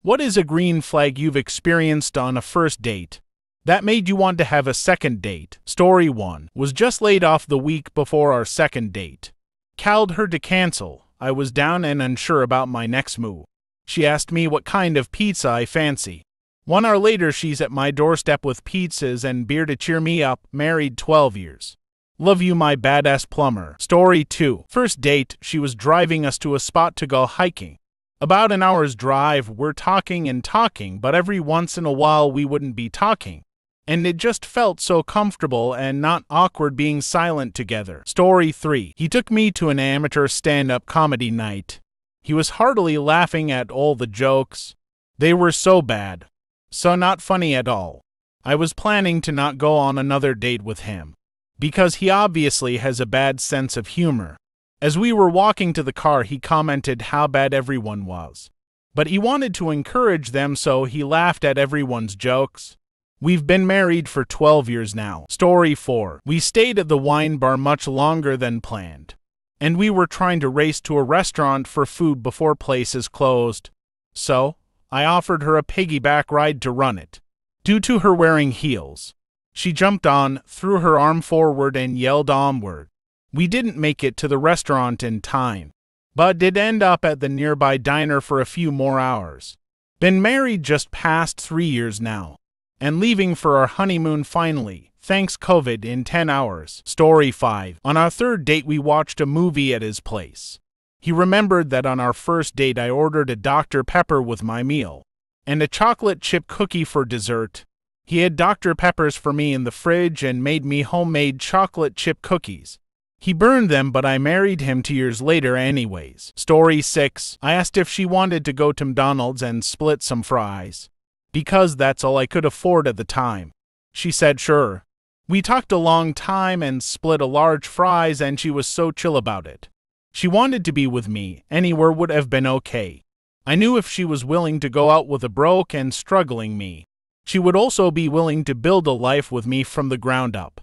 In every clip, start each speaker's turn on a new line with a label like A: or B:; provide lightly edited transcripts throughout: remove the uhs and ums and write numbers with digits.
A: What is a green flag you've experienced on a first date that made you want to have a second date? Story 1. Was just laid off the week before our second date. Called her to cancel. I was down and unsure about my next move. She asked me what kind of pizza I fancy. 1 hour later, she's at my doorstep with pizzas and beer to cheer me up. Married 12 years. Love you, my badass plumber. Story 2. First date, she was driving us to a spot to go hiking. About an hour's drive, we're talking and talking, but every once in a while we wouldn't be talking. And it just felt so comfortable and not awkward being silent together. Story 3. He took me to an amateur stand-up comedy night. He was heartily laughing at all the jokes. They were so bad. So not funny at all. I was planning to not go on another date with him, because he obviously has a bad sense of humor. As we were walking to the car, he commented how bad everyone was. But he wanted to encourage them, so he laughed at everyone's jokes. We've been married for 12 years now. Story 4. We stayed at the wine bar much longer than planned, and we were trying to race to a restaurant for food before places closed. So, I offered her a piggyback ride to run it. Due to her wearing heels, she jumped on, threw her arm forward, and yelled onward. We didn't make it to the restaurant in time, but did end up at the nearby diner for a few more hours. Been married just past 3 years now, and leaving for our honeymoon finally, thanks COVID, in 10 hours. Story 5. On our third date, we watched a movie at his place. He remembered that on our first date I ordered a Dr. Pepper with my meal, and a chocolate chip cookie for dessert. He had Dr. Peppers for me in the fridge and made me homemade chocolate chip cookies. He burned them, but I married him 2 years later anyways. Story 6. I asked if she wanted to go to McDonald's and split some fries, because that's all I could afford at the time. She said sure. We talked a long time and split a large fries, and she was so chill about it. She wanted to be with me. Anywhere would have been okay. I knew if she was willing to go out with a broke and struggling me, she would also be willing to build a life with me from the ground up.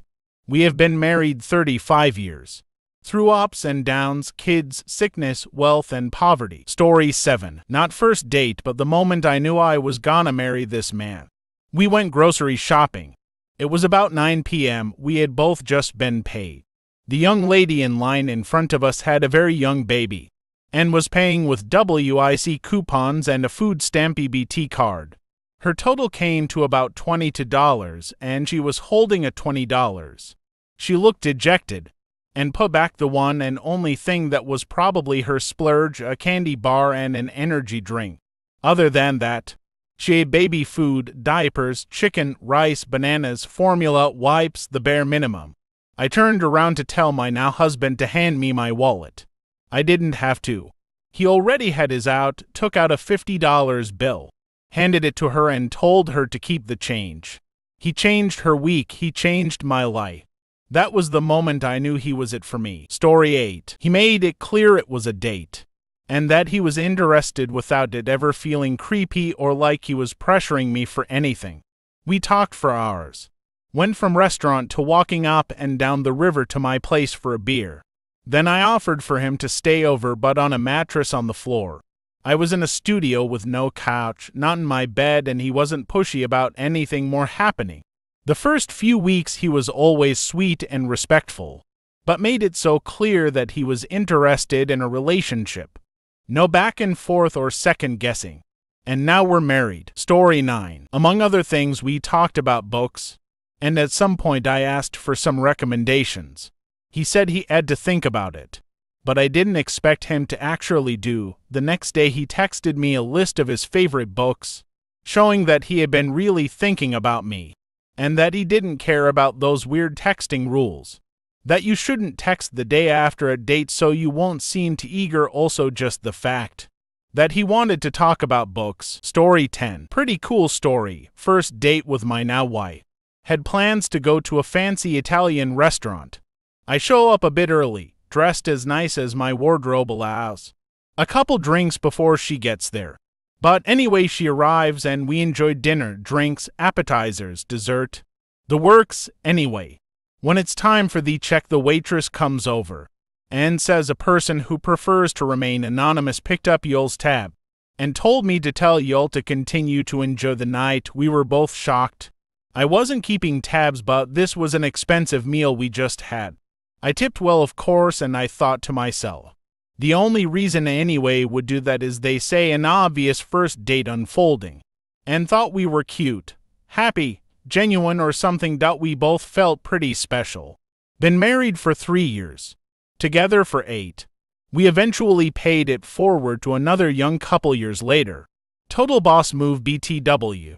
A: We have been married 35 years. Through ups and downs, kids, sickness, wealth, and poverty. Story 7. Not first date, but the moment I knew I was gonna marry this man. We went grocery shopping. It was about 9 p.m. We had both just been paid. The young lady in line in front of us had a very young baby, and was paying with WIC coupons and a food stamp EBT card. Her total came to about $22, and she was holding a $20. She looked dejected, and put back the one and only thing that was probably her splurge, a candy bar and an energy drink. Other than that, she ate baby food, diapers, chicken, rice, bananas, formula, wipes, the bare minimum. I turned around to tell my now husband to hand me my wallet. I didn't have to. He already had his out, took out a $50 bill, handed it to her, and told her to keep the change. He changed her week, he changed my life. That was the moment I knew he was it for me. Story 8. He made it clear it was a date, and that he was interested without it ever feeling creepy or like he was pressuring me for anything. We talked for hours. Went from restaurant to walking up and down the river to my place for a beer. Then I offered for him to stay over, but on a mattress on the floor. I was in a studio with no couch, not in my bed, and he wasn't pushy about anything more happening. The first few weeks he was always sweet and respectful, but made it so clear that he was interested in a relationship. No back and forth or second guessing. And now we're married. Story 9. Among other things, we talked about books, and at some point I asked for some recommendations. He said he had to think about it, but I didn't expect him to actually do. The next day he texted me a list of his favorite books, showing that he had been really thinking about me, and that he didn't care about those weird texting rules. That you shouldn't text the day after a date so you won't seem too eager. Also just the fact that he wanted to talk about books. Story 10. Pretty cool story. First date with my now wife. Had plans to go to a fancy Italian restaurant. I show up a bit early, dressed as nice as my wardrobe allows. A couple drinks before she gets there. But anyway, she arrives and we enjoy dinner, drinks, appetizers, dessert. The works, anyway. When it's time for the check, the waitress comes over and says a person who prefers to remain anonymous picked up Yoel's tab. and told me to tell y'all to continue to enjoy the night. We were both shocked. I wasn't keeping tabs, but this was an expensive meal we just had. I tipped well, of course, and I thought to myself, the only reason anyway would do that is they say an obvious first date unfolding, and thought we were cute, happy, genuine or something. We both felt pretty special. Been married for 3 years. Together for 8. We eventually paid it forward to another young couple years later. Total boss move BTW.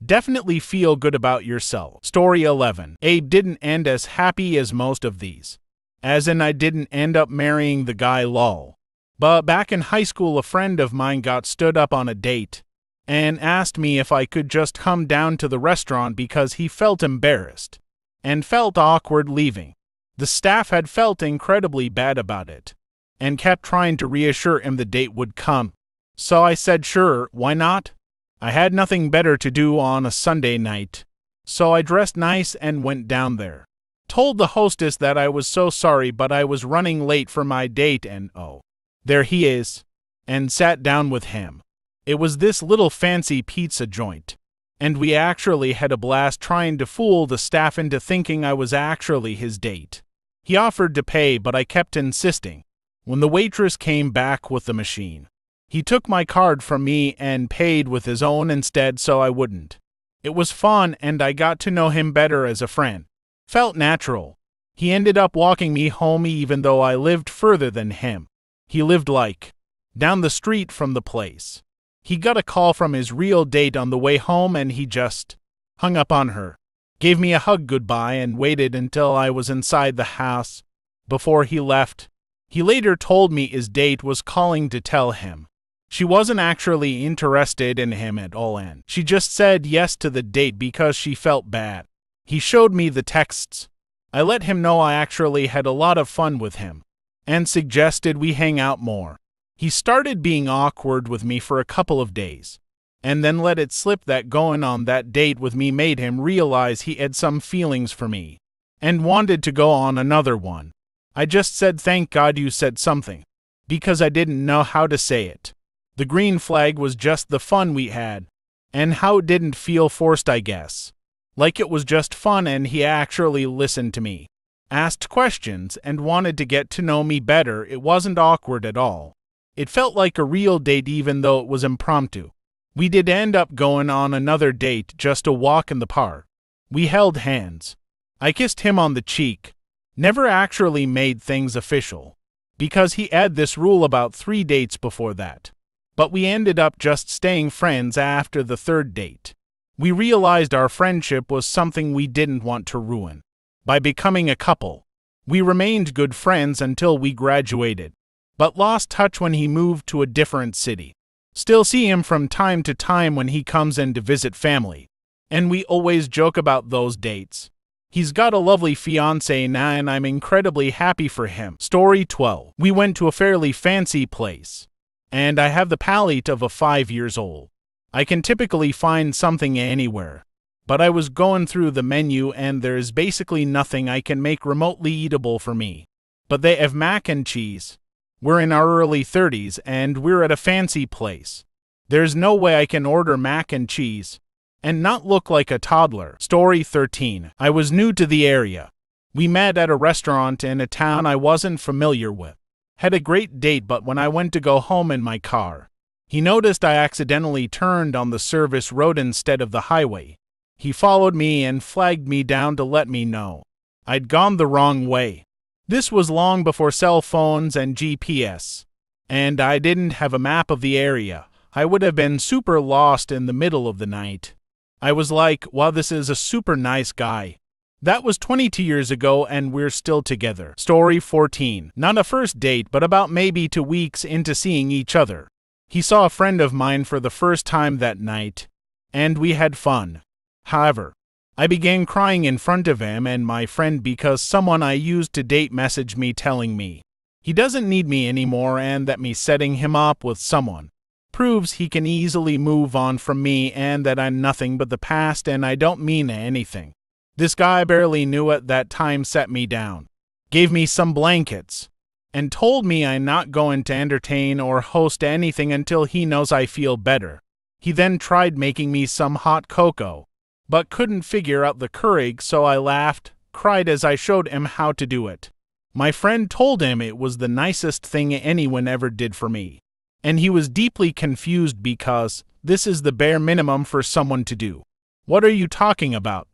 A: Definitely feel good about yourself. Story 11. Abe didn't end as happy as most of these. As in, I didn't end up marrying the guy, lol. But back in high school, a friend of mine got stood up on a date and asked me if I could just come down to the restaurant because he felt embarrassed and felt awkward leaving. The staff had felt incredibly bad about it and kept trying to reassure him the date would come. So I said sure, why not? I had nothing better to do on a Sunday night, so I dressed nice and went down there. Told the hostess that I was so sorry but I was running late for my date and oh, there he is, and sat down with him. It was this little fancy pizza joint, and we actually had a blast trying to fool the staff into thinking I was actually his date. He offered to pay but I kept insisting. When the waitress came back with the machine, he took my card from me and paid with his own instead so I wouldn't. It was fun and I got to know him better as a friend. Felt natural. He ended up walking me home even though I lived further than him. He lived like down the street from the place. He got a call from his real date on the way home and he just hung up on her, gave me a hug goodbye and waited until I was inside the house before he left. He later told me his date was calling to tell him she wasn't actually interested in him at all and she just said yes to the date because she felt bad. He showed me the texts. I let him know I actually had a lot of fun with him and suggested we hang out more. He started being awkward with me for a couple of days and then let it slip that going on that date with me made him realize he had some feelings for me and wanted to go on another one. I just said thank God you said something because I didn't know how to say it. The green flag was just the fun we had and how it didn't feel forced, I guess. Like it was just fun and he actually listened to me, asked questions and wanted to get to know me better. It wasn't awkward at all. It felt like a real date even though it was impromptu. We did end up going on another date, just a walk in the park. We held hands. I kissed him on the cheek. Never actually made things official because he had this rule about 3 dates before that. But we ended up just staying friends after the 3rd date. We realized our friendship was something we didn't want to ruin by becoming a couple. We remained good friends until we graduated, but lost touch when he moved to a different city. Still see him from time to time when he comes in to visit family, and we always joke about those dates. He's got a lovely fiancée now and I'm incredibly happy for him. Story 12. We went to a fairly fancy place, and I have the palate of a 5 years old. I can typically find something anywhere, but I was going through the menu and there is basically nothing I can make remotely eatable for me. But they have mac and cheese. We're in our early 30s and we're at a fancy place. There's no way I can order mac and cheese and not look like a toddler. Story 13. I was new to the area. We met at a restaurant in a town I wasn't familiar with. Had a great date, but when I went to go home in my car, he noticed I accidentally turned on the service road instead of the highway. He followed me and flagged me down to let me know I'd gone the wrong way. This was long before cell phones and GPS, and I didn't have a map of the area. I would have been super lost in the middle of the night. I was like, wow, this is a super nice guy. That was 22 years ago and we're still together. Story 14. Not a first date, but about maybe 2 weeks into seeing each other. He saw a friend of mine for the first time that night, and we had fun. However, I began crying in front of him and my friend because someone I used to date messaged me telling me he doesn't need me anymore and that me setting him up with someone proves he can easily move on from me and that I'm nothing but the past and I don't mean anything. This guy I barely knew at that time set me down, gave me some blankets, and told me I'm not going to entertain or host anything until he knows I feel better. He then tried making me some hot cocoa, but couldn't figure out the Keurig, so I laughed, cried as I showed him how to do it. My friend told him it was the nicest thing anyone ever did for me, and he was deeply confused because this is the bare minimum for someone to do. What are you talking about?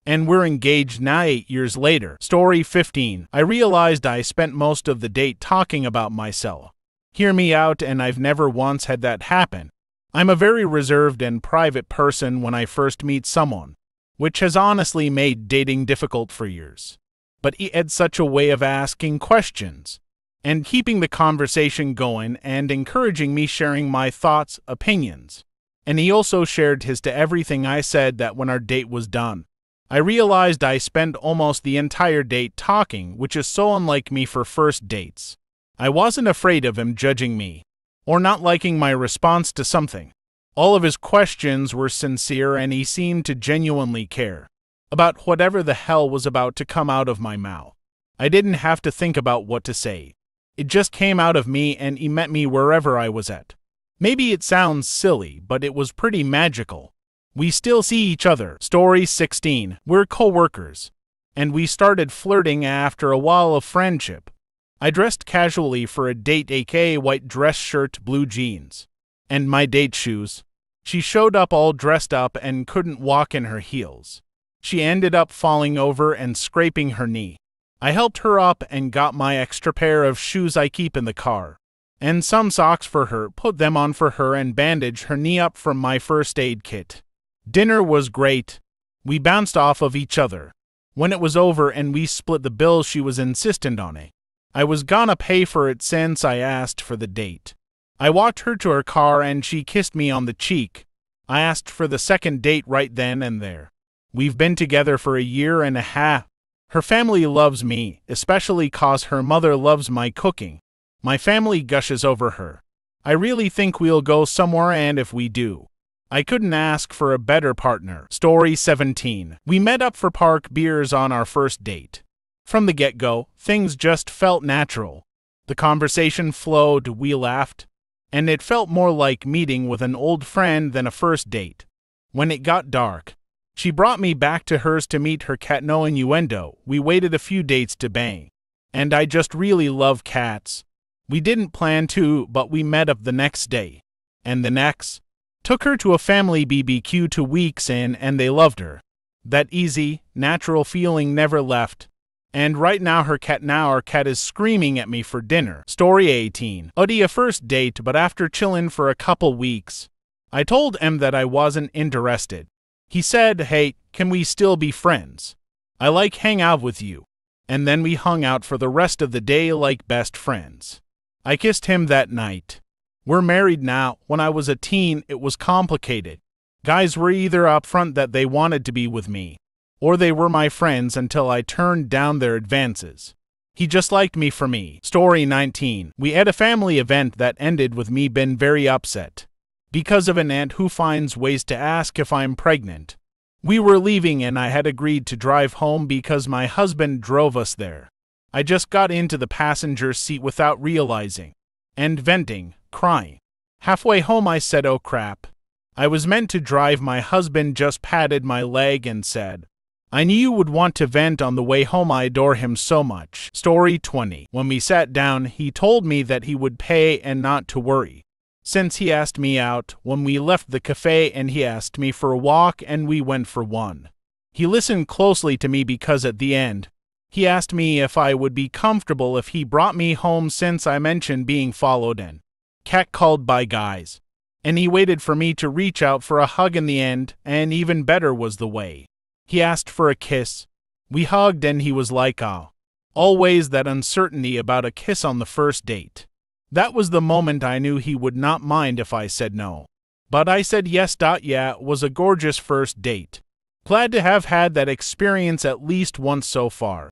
A: And we're engaged now 8 years later. Story 15. I realized I spent most of the date talking about myself. Hear me out, and I've never once had that happen. I'm a very reserved and private person when I first meet someone, which has honestly made dating difficult for years. But he had such a way of asking questions and keeping the conversation going and encouraging me sharing my thoughts, opinions. And he also shared his to everything I said that when our date was done, I realized I spent almost the entire date talking, which is so unlike me for first dates. I wasn't afraid of him judging me or not liking my response to something. All of his questions were sincere, and he seemed to genuinely care about whatever the hell was about to come out of my mouth. I didn't have to think about what to say. It just came out of me, and he met me wherever I was at. Maybe it sounds silly, but it was pretty magical. We still see each other. Story 16. We're co-workers, and we started flirting after a while of friendship. I dressed casually for a date, aka white dress shirt, blue jeans, and my date shoes. She showed up all dressed up and couldn't walk in her heels. She ended up falling over and scraping her knee. I helped her up and got my extra pair of shoes I keep in the car, and some socks for her, put them on for her, and bandaged her knee up from my first aid kit. Dinner was great. We bounced off of each other. When it was over and we split the bill, she was insistent on it. I was gonna pay for it since I asked for the date. I walked her to her car and she kissed me on the cheek. I asked for the second date right then and there. We've been together for 1.5 years. Her family loves me, especially 'cause her mother loves my cooking. My family gushes over her. I really think we'll go somewhere, and if we do, I couldn't ask for a better partner. Story 17. We met up for park beers on our first date. From the get-go, things just felt natural. The conversation flowed, we laughed, and it felt more like meeting with an old friend than a first date. When it got dark, she brought me back to hers to meet her cat. No innuendo. We waited a few dates to bang, and I just really love cats. We didn't plan to, but we met up the next day, and the next. Took her to a family BBQ 2 weeks in, and they loved her. That easy, natural feeling never left. And right now our cat is screaming at me for dinner. Story 18. A first date, but after chillin' for a couple weeks, I told him that I wasn't interested. He said, "Hey, can we still be friends? I like hang out with you." And then we hung out for the rest of the day like best friends. I kissed him that night. We're married now. When I was a teen, it was complicated. Guys were either upfront that they wanted to be with me, or they were my friends until I turned down their advances. He just liked me for me. Story 19. We had a family event that ended with me being very upset because of an aunt who finds ways to ask if I'm pregnant. We were leaving and I had agreed to drive home because my husband drove us there. I just got into the passenger seat without realizing, and venting, crying. Halfway home I said, "Oh crap. I was meant to drive." My husband just patted my leg and said, "I knew you would want to vent on the way home. I adore him so much." Story 20. When we sat down, he told me that he would pay and not to worry, since he asked me out when we left the cafe, and he asked me for a walk and we went for one. He listened closely to me because at the end, he asked me if I would be comfortable if he brought me home, since I mentioned being followed and catcalled by guys. And he waited for me to reach out for a hug in the end, and even better was the way he asked for a kiss. We hugged and he was like, "Oh." Always that uncertainty about a kiss on the first date. That was the moment I knew he would not mind if I said no. But I said yes. Yeah, it was a gorgeous first date. Glad to have had that experience at least once so far.